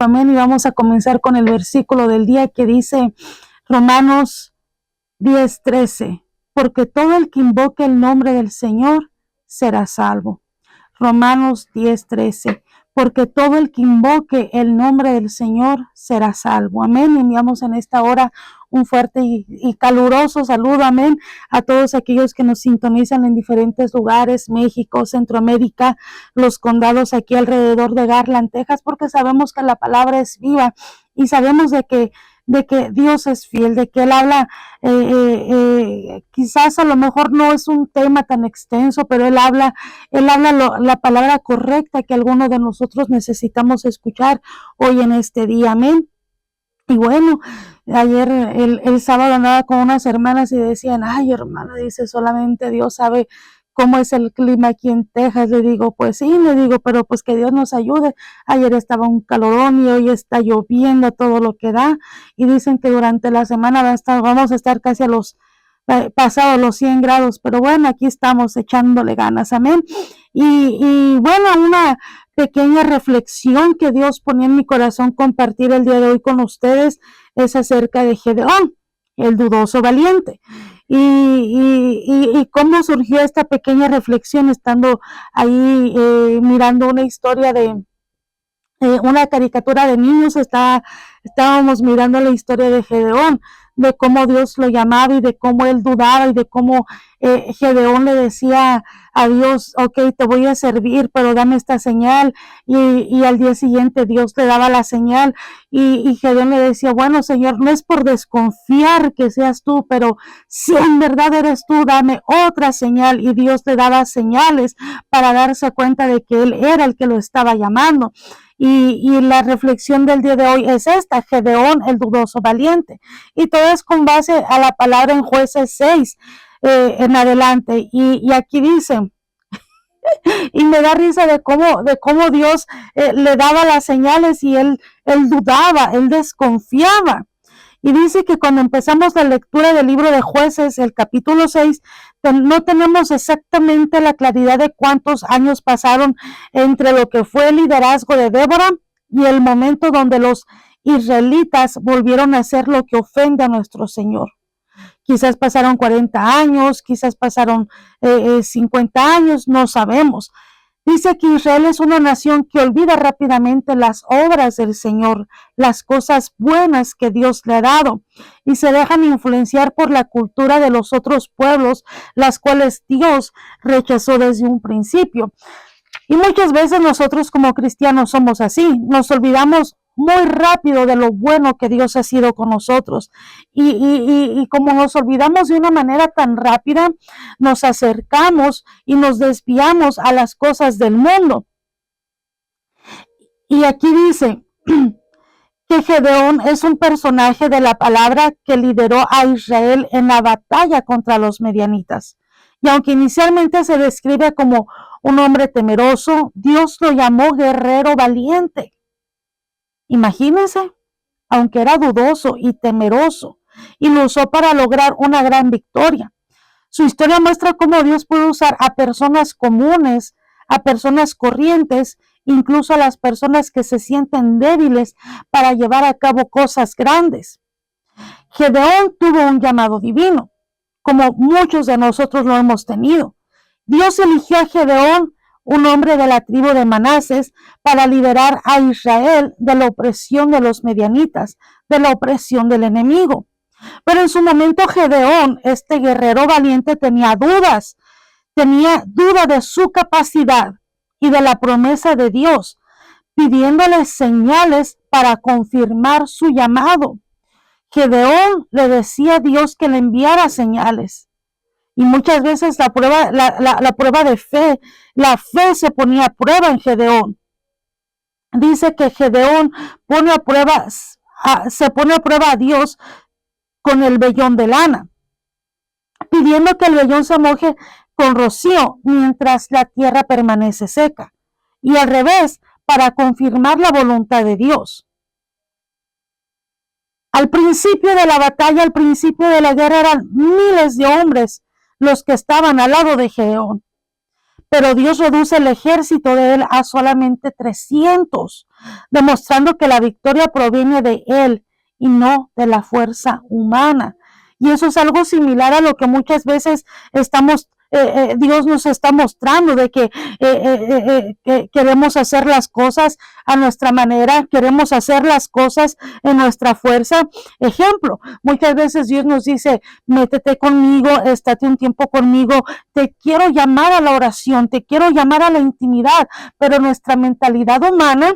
tiempo, amén. Y vamos a comenzar con el versículo del día que dice Romanos 10:13, porque todo el que invoque el nombre del Señor será salvo. Romanos 10:13, porque todo el que invoque el nombre del Señor será salvo. Amén. Enviamos en esta hora un fuerte y caluroso saludo, amén, a todos aquellos que nos sintonizan en diferentes lugares, México, Centroamérica, los condados aquí alrededor de Garland, Texas, porque sabemos que la palabra es viva y sabemos de que Dios es fiel, de que Él habla, quizás a lo mejor no es un tema tan extenso, pero Él habla la palabra correcta que algunos de nosotros necesitamos escuchar hoy en este día, amén. Y bueno, ayer el sábado andaba con unas hermanas y decían, ay hermana, dice, solamente Dios sabe cómo es el clima aquí en Texas. Le digo, pues sí, le digo, pero pues que Dios nos ayude. Ayer estaba un calorón y hoy está lloviendo todo lo que da. Y dicen que durante la semana vamos a estar casi a los pasados los 100 grados, pero bueno, aquí estamos echándole ganas, amén. Y bueno, una pequeña reflexión que Dios ponía en mi corazón compartir el día de hoy con ustedes es acerca de Gedeón, el dudoso valiente. Y cómo surgió esta pequeña reflexión estando ahí mirando una historia de una caricatura de niños. Estábamos mirando la historia de Gedeón, de cómo Dios lo llamaba y de cómo él dudaba y de cómo Gedeón le decía a Dios, ok, te voy a servir, pero dame esta señal, y al día siguiente Dios le daba la señal, y Gedeón le decía, bueno Señor, no es por desconfiar que seas tú, pero si en verdad eres tú, dame otra señal, y Dios le daba señales para darse cuenta de que él era el que lo estaba llamando. Y la reflexión del día de hoy es esta: Gedeón, el dudoso valiente. Y todo es con base a la palabra en Jueces 6 en adelante. Y aquí dice, y me da risa de cómo Dios le daba las señales y él dudaba, él desconfiaba. Y dice que cuando empezamos la lectura del libro de Jueces, el capítulo 6, no tenemos exactamente la claridad de cuántos años pasaron entre lo que fue el liderazgo de Débora y el momento donde los israelitas volvieron a hacer lo que ofende a nuestro Señor. Quizás pasaron 40 años, quizás pasaron 50 años, no sabemos. Dice que Israel es una nación que olvida rápidamente las obras del Señor, las cosas buenas que Dios le ha dado, y se dejan influenciar por la cultura de los otros pueblos, las cuales Dios rechazó desde un principio. Y muchas veces nosotros como cristianos somos así, nos olvidamos muy rápido de lo bueno que Dios ha sido con nosotros. Y como nos olvidamos de una manera tan rápida, nos acercamos y nos desviamos a las cosas del mundo. Y aquí dice que Gedeón es un personaje de la palabra que lideró a Israel en la batalla contra los medianitas. Y aunque inicialmente se describe como un hombre temeroso, Dios lo llamó guerrero valiente. Imagínense, aunque era dudoso y temeroso, y lo usó para lograr una gran victoria. Su historia muestra cómo Dios puede usar a personas comunes, a personas corrientes, incluso a las personas que se sienten débiles para llevar a cabo cosas grandes. Gedeón tuvo un llamado divino, como muchos de nosotros lo hemos tenido. Dios eligió a Gedeón, un hombre de la tribu de Manases, para liberar a Israel de la opresión de los medianitas, de la opresión del enemigo. Pero en su momento Gedeón, este guerrero valiente, tenía duda de su capacidad y de la promesa de Dios, pidiéndole señales para confirmar su llamado. Gedeón le decía a Dios que le enviara señales. Y muchas veces la prueba de fe, la fe se ponía a prueba en Gedeón. Dice que Gedeón se pone a prueba a Dios con el vellón de lana, pidiendo que el vellón se moje con rocío mientras la tierra permanece seca. Y al revés, para confirmar la voluntad de Dios. Al principio de la batalla, al principio de la guerra, eran miles de hombres los que estaban al lado de Gedeón. pero Dios reduce el ejército de él a solamente 300, demostrando que la victoria proviene de él y no de la fuerza humana. Y eso es algo similar a lo que muchas veces Dios nos está mostrando, de que queremos hacer las cosas a nuestra manera, queremos hacer las cosas en nuestra fuerza. Ejemplo, muchas veces Dios nos dice, métete conmigo, estate un tiempo conmigo, te quiero llamar a la oración, te quiero llamar a la intimidad, pero nuestra mentalidad humana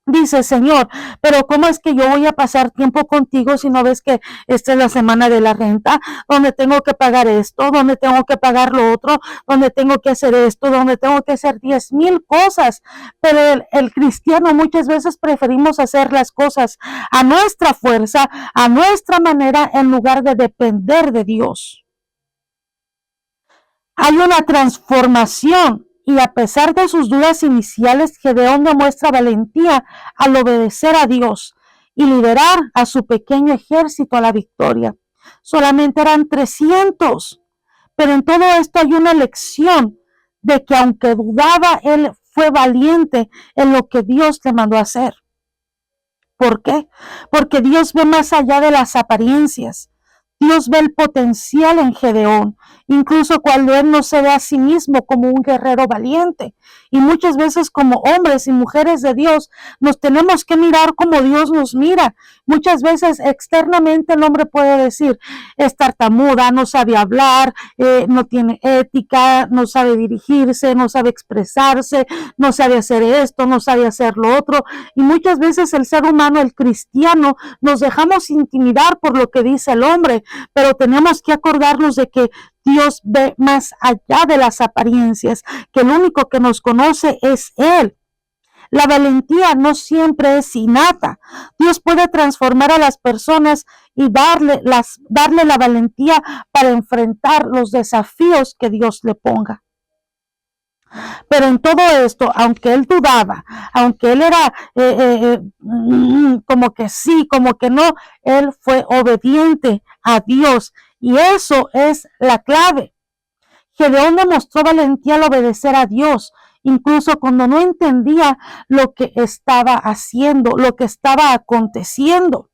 dice, Señor, pero ¿cómo es que yo voy a pasar tiempo contigo si no ves que esta es la semana de la renta, donde tengo que pagar esto, donde tengo que pagar lo otro, donde tengo que hacer esto, donde tengo que hacer 10,000 cosas? Pero el cristiano muchas veces preferimos hacer las cosas a nuestra fuerza, a nuestra manera, en lugar de depender de Dios. Hay una transformación. Y a pesar de sus dudas iniciales, Gedeón demuestra valentía al obedecer a Dios y liderar a su pequeño ejército a la victoria. Solamente eran 300, pero en todo esto hay una lección de que aunque dudaba, él fue valiente en lo que Dios le mandó a hacer. ¿Por qué? Porque Dios ve más allá de las apariencias. Dios ve el potencial en Gedeón, incluso cuando él no se ve a sí mismo como un guerrero valiente. Y muchas veces como hombres y mujeres de Dios nos tenemos que mirar como Dios nos mira. Muchas veces externamente el hombre puede decir, es tartamuda, no sabe hablar, no tiene ética, no sabe dirigirse, no sabe expresarse, no sabe hacer esto, no sabe hacer lo otro. Y muchas veces el ser humano, el cristiano, nos dejamos intimidar por lo que dice el hombre, pero tenemos que acordarnos de que Dios ve más allá de las apariencias, que el único que nos conoce es Él. La valentía no siempre es innata. Dios puede transformar a las personas y darle la valentía para enfrentar los desafíos que Dios le ponga. Pero en todo esto, aunque él dudaba, aunque él era como que sí, como que no, él fue obediente a Dios. Y eso es la clave. Gedeón demostró valentía al obedecer a Dios, incluso cuando no entendía lo que estaba haciendo, lo que estaba aconteciendo.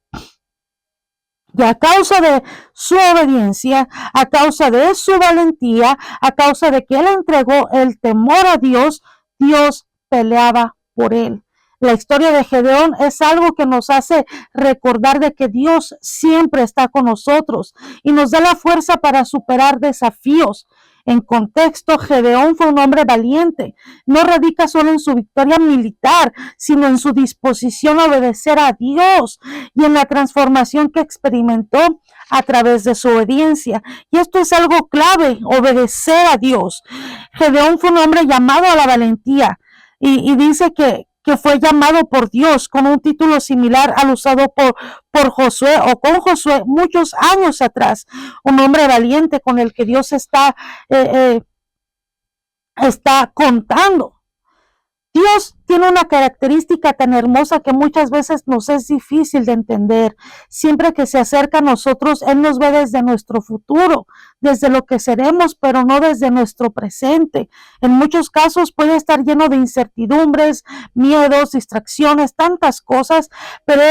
Y a causa de su obediencia, a causa de su valentía, a causa de que él entregó el temor a Dios, Dios peleaba por él. La historia de Gedeón es algo que nos hace recordar de que Dios siempre está con nosotros y nos da la fuerza para superar desafíos. En contexto, Gedeón fue un hombre valiente. No radica solo en su victoria militar, sino en su disposición a obedecer a Dios y en la transformación que experimentó a través de su obediencia. Y esto es algo clave, obedecer a Dios. Gedeón fue un hombre llamado a la valentía y dice que fue llamado por Dios con un título similar al usado por Josué o con Josué muchos años atrás. Un hombre valiente con el que Dios está contando. Dios tiene una característica tan hermosa que muchas veces nos es difícil de entender. Siempre que se acerca a nosotros, Él nos ve desde nuestro futuro, desde lo que seremos, pero no desde nuestro presente. En muchos casos puede estar lleno de incertidumbres, miedos, distracciones, tantas cosas, pero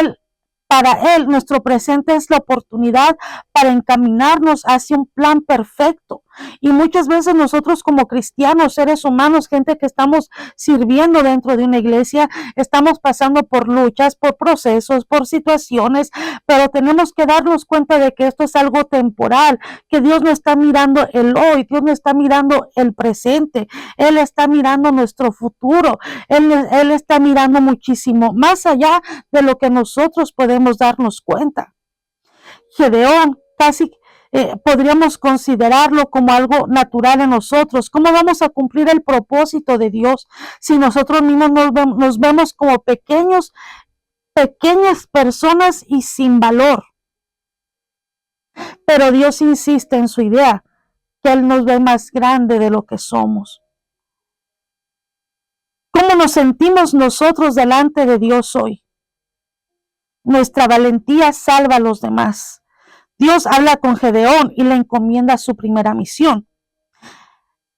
para Él, nuestro presente es la oportunidad para encaminarnos hacia un plan perfecto. Y muchas veces nosotros como cristianos, seres humanos, gente que estamos sirviendo dentro de una iglesia, estamos pasando por luchas, por procesos, por situaciones, pero tenemos que darnos cuenta de que esto es algo temporal, que Dios no está mirando el hoy, Dios no está mirando el presente, Él está mirando nuestro futuro, Él está mirando muchísimo más allá de lo que nosotros podemos darnos cuenta. Gedeón casi podríamos considerarlo como algo natural en nosotros. ¿Cómo vamos a cumplir el propósito de Dios si nosotros mismos nos vemos como pequeñas personas y sin valor? Pero Dios insiste en su idea, que Él nos ve más grande de lo que somos. ¿Cómo nos sentimos nosotros delante de Dios hoy? Nuestra valentía salva a los demás. Dios habla con Gedeón y le encomienda su primera misión.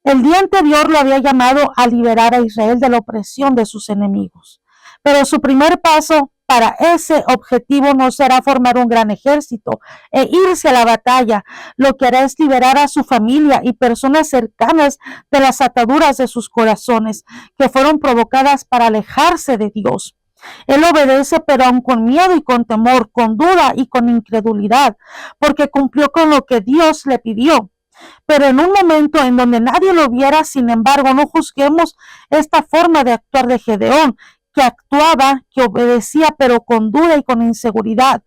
El día anterior lo había llamado a liberar a Israel de la opresión de sus enemigos. Pero su primer paso para ese objetivo no será formar un gran ejército e irse a la batalla. Lo que hará es liberar a su familia y personas cercanas de las ataduras de sus corazones, que fueron provocadas para alejarse de Dios. Él obedece, pero aún con miedo y con temor, con duda y con incredulidad, porque cumplió con lo que Dios le pidió. Pero en un momento en donde nadie lo viera, sin embargo, no juzguemos esta forma de actuar de Gedeón, que actuaba, que obedecía, pero con duda y con inseguridad.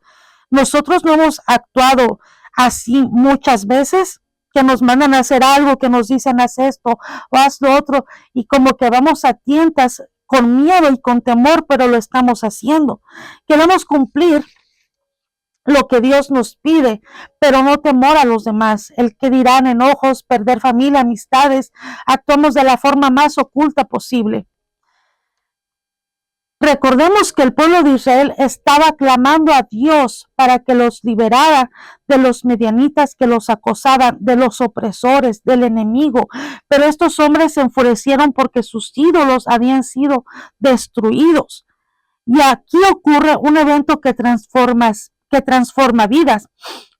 Nosotros no hemos actuado así muchas veces, que nos mandan a hacer algo, que nos dicen haz esto o haz lo otro, y como que vamos a tientas con miedo y con temor, pero lo estamos haciendo. Queremos cumplir lo que Dios nos pide, pero no temor a los demás, el que dirán, enojos, perder familia, amistades. Actuamos de la forma más oculta posible. Recordemos que el pueblo de Israel estaba clamando a Dios para que los liberara de los medianitas que los acosaban, de los opresores, del enemigo. Pero estos hombres se enfurecieron porque sus ídolos habían sido destruidos. Y aquí ocurre un evento que transforma vidas.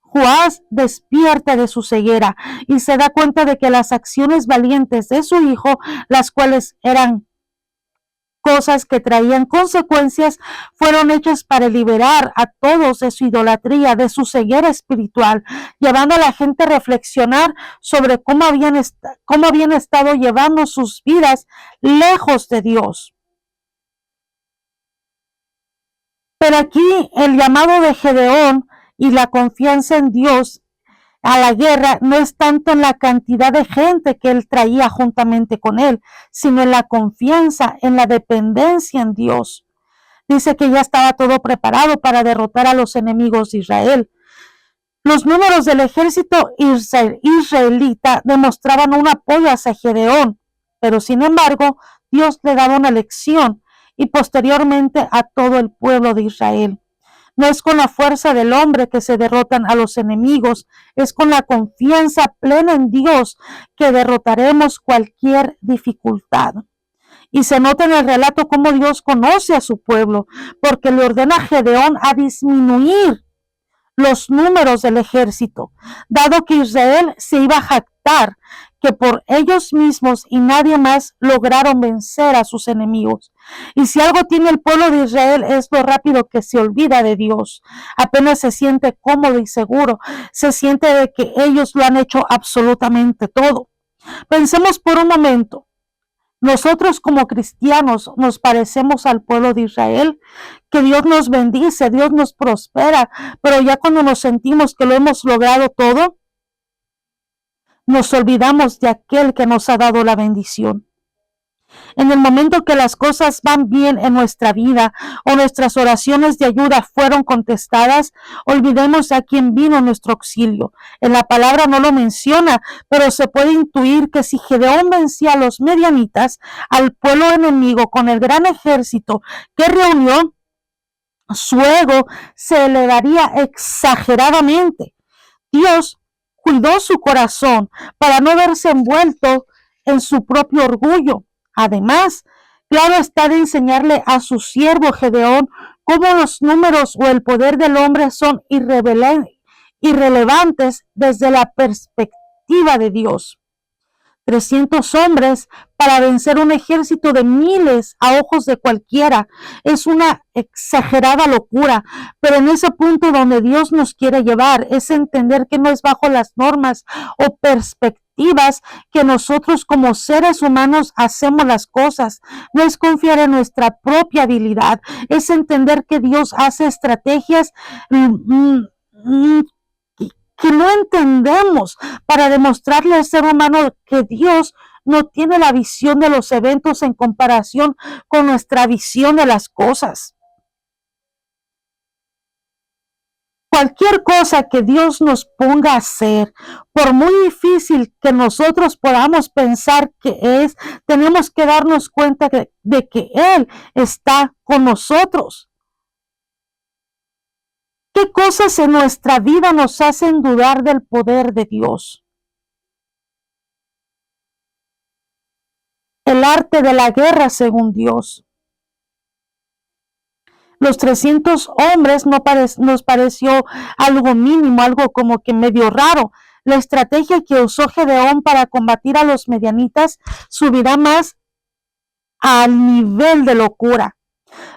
Joás despierta de su ceguera y se da cuenta de que las acciones valientes de su hijo, las cuales eran cosas que traían consecuencias, fueron hechas para liberar a todos de su idolatría, de su ceguera espiritual, llevando a la gente a reflexionar sobre cómo habían estado llevando sus vidas lejos de Dios. Pero aquí el llamado de Gedeón y la confianza en Dios a la guerra no es tanto en la cantidad de gente que él traía juntamente con él, sino en la confianza, en la dependencia en Dios. Dice que ya estaba todo preparado para derrotar a los enemigos de Israel. Los números del ejército israelita demostraban un apoyo hacia Gedeón, pero sin embargo, Dios le daba una lección y posteriormente a todo el pueblo de Israel. No es con la fuerza del hombre que se derrotan a los enemigos, es con la confianza plena en Dios que derrotaremos cualquier dificultad. Y se nota en el relato cómo Dios conoce a su pueblo, porque le ordena a Gedeón a disminuir los números del ejército, dado que Israel se iba a jactar que por ellos mismos y nadie más lograron vencer a sus enemigos. Y si algo tiene el pueblo de Israel es lo rápido que se olvida de Dios. Apenas se siente cómodo y seguro, se siente de que ellos lo han hecho absolutamente todo. Pensemos por un momento. Nosotros como cristianos nos parecemos al pueblo de Israel, que Dios nos bendice, Dios nos prospera, pero ya cuando nos sentimos que lo hemos logrado todo, nos olvidamos de aquel que nos ha dado la bendición. En el momento que las cosas van bien en nuestra vida o nuestras oraciones de ayuda fueron contestadas, olvidemos a quien vino nuestro auxilio. En la palabra no lo menciona, pero se puede intuir que si Gedeón vencía a los medianitas, al pueblo enemigo con el gran ejército que reunió, su ego se elevaría exageradamente. Dios cuidó su corazón para no verse envuelto en su propio orgullo. Además, claro está de enseñarle a su siervo Gedeón cómo los números o el poder del hombre son irrelevantes desde la perspectiva de Dios. 300 hombres para vencer un ejército de miles a ojos de cualquiera. Es una exagerada locura, pero en ese punto donde Dios nos quiere llevar es entender que no es bajo las normas o perspectivas que nosotros como seres humanos hacemos las cosas. No es confiar en nuestra propia habilidad, es entender que Dios hace estrategias que no entendemos para demostrarle al ser humano que Dios no tiene la visión de los eventos en comparación con nuestra visión de las cosas. Cualquier cosa que Dios nos ponga a hacer, por muy difícil que nosotros podamos pensar que es, tenemos que darnos cuenta de que Él está con nosotros. ¿Qué cosas en nuestra vida nos hacen dudar del poder de Dios? el arte de la guerra según Dios. Los 300 hombres nos pareció algo mínimo, algo como que medio raro. La estrategia que usó Gedeón para combatir a los medianitas subirá más al nivel de locura.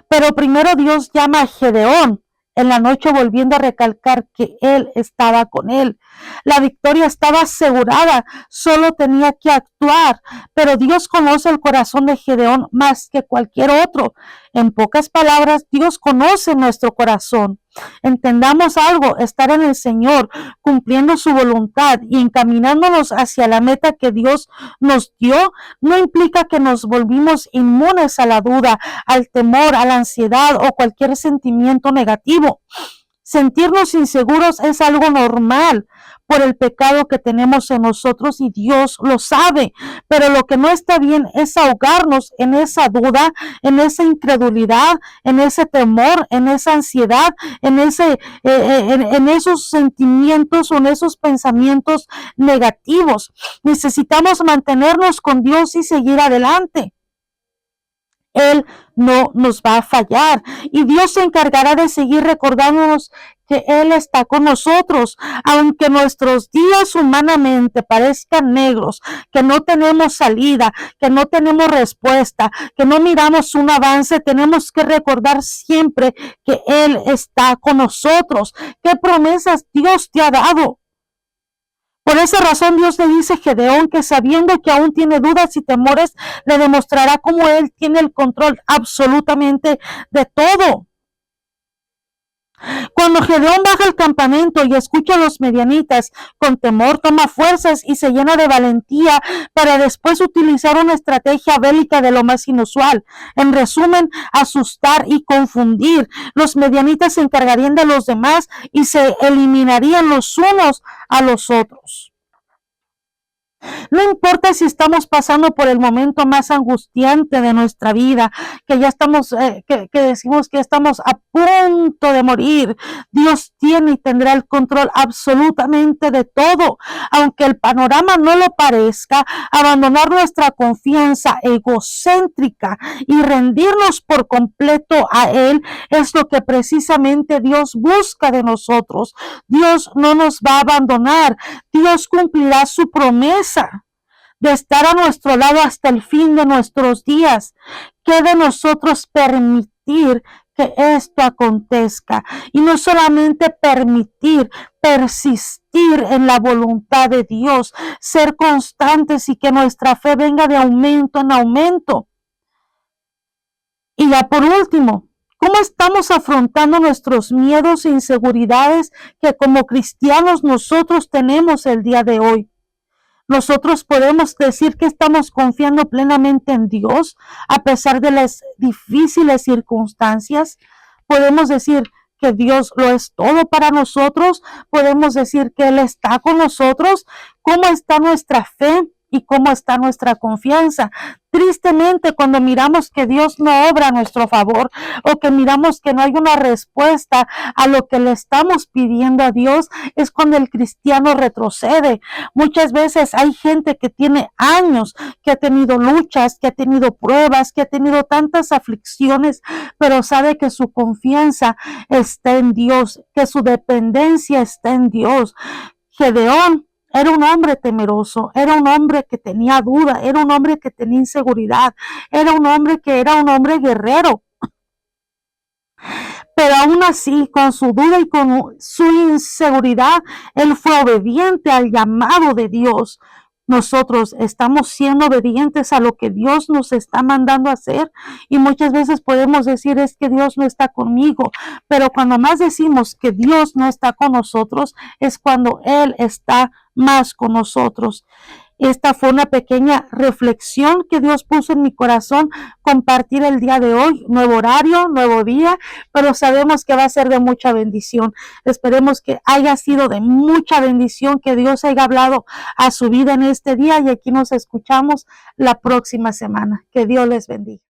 Pero primero Dios llama a Gedeón en la noche, volviendo a recalcar que él estaba con él. La victoria estaba asegurada, solo tenía que actuar. Pero Dios conoce el corazón de Gedeón más que cualquier otro. En pocas palabras, Dios conoce nuestro corazón. Entendamos algo: estar en el Señor, cumpliendo su voluntad y encaminándonos hacia la meta que Dios nos dio, no implica que nos volvimos inmunes a la duda, al temor, a la ansiedad o cualquier sentimiento negativo. Sentirnos inseguros es algo normal por el pecado que tenemos en nosotros y Dios lo sabe, pero lo que no está bien es ahogarnos en esa duda, en esa incredulidad, en ese temor, en esa ansiedad, en esos sentimientos o en esos pensamientos negativos. Necesitamos mantenernos con Dios y seguir adelante. Él no nos va a fallar y Dios se encargará de seguir recordándonos que Él está con nosotros, aunque nuestros días humanamente parezcan negros, que no tenemos salida, que no tenemos respuesta, que no miramos un avance. Tenemos que recordar siempre que Él está con nosotros. ¿Qué promesas Dios te ha dado? Por esa razón Dios le dice a Gedeón que, sabiendo que aún tiene dudas y temores, le demostrará cómo Él tiene el control absolutamente de todo. Cuando Gedeón baja al campamento y escucha a los medianitas, con temor toma fuerzas y se llena de valentía para después utilizar una estrategia bélica de lo más inusual. En resumen, asustar y confundir. Los medianitas se encargarían de los demás y se eliminarían los unos a los otros. No importa si estamos pasando por el momento más angustiante de nuestra vida, que ya estamos, que decimos que estamos a punto de morir. Dios tiene y tendrá el control absolutamente de todo. Aunque el panorama no lo parezca, abandonar nuestra confianza egocéntrica y rendirnos por completo a Él es lo que precisamente Dios busca de nosotros. Dios no nos va a abandonar. Dios cumplirá su promesa de estar a nuestro lado hasta el fin de nuestros días. ¿Qué de nosotros permitir que esto acontezca? Y no solamente permitir, persistir en la voluntad de Dios, ser constantes y que nuestra fe venga de aumento en aumento. Y ya por último, ¿cómo estamos afrontando nuestros miedos e inseguridades que como cristianos nosotros tenemos el día de hoy? Nosotros podemos decir que estamos confiando plenamente en Dios a pesar de las difíciles circunstancias. Podemos decir que Dios lo es todo para nosotros. Podemos decir que Él está con nosotros. ¿Cómo está nuestra fe y cómo está nuestra confianza? Tristemente, cuando miramos que Dios no obra a nuestro favor o que miramos que no hay una respuesta a lo que le estamos pidiendo a Dios, es cuando el cristiano retrocede. Muchas veces hay gente que tiene años, que ha tenido luchas, que ha tenido pruebas, que ha tenido tantas aflicciones, pero sabe que su confianza está en Dios, que su dependencia está en Dios. Gedeón era un hombre temeroso, era un hombre que tenía duda, era un hombre que tenía inseguridad, era un hombre que era un hombre guerrero. Pero aún así, con su duda y con su inseguridad, él fue obediente al llamado de Dios. Nosotros estamos siendo obedientes a lo que Dios nos está mandando a hacer, y muchas veces podemos decir es que Dios no está conmigo, pero cuando más decimos que Dios no está con nosotros es cuando Él está más con nosotros. Esta fue una pequeña reflexión que Dios puso en mi corazón compartir el día de hoy. Nuevo horario, nuevo día, pero sabemos que va a ser de mucha bendición. Esperemos que haya sido de mucha bendición, que Dios haya hablado a su vida en este día, y aquí nos escuchamos la próxima semana. Que Dios les bendiga.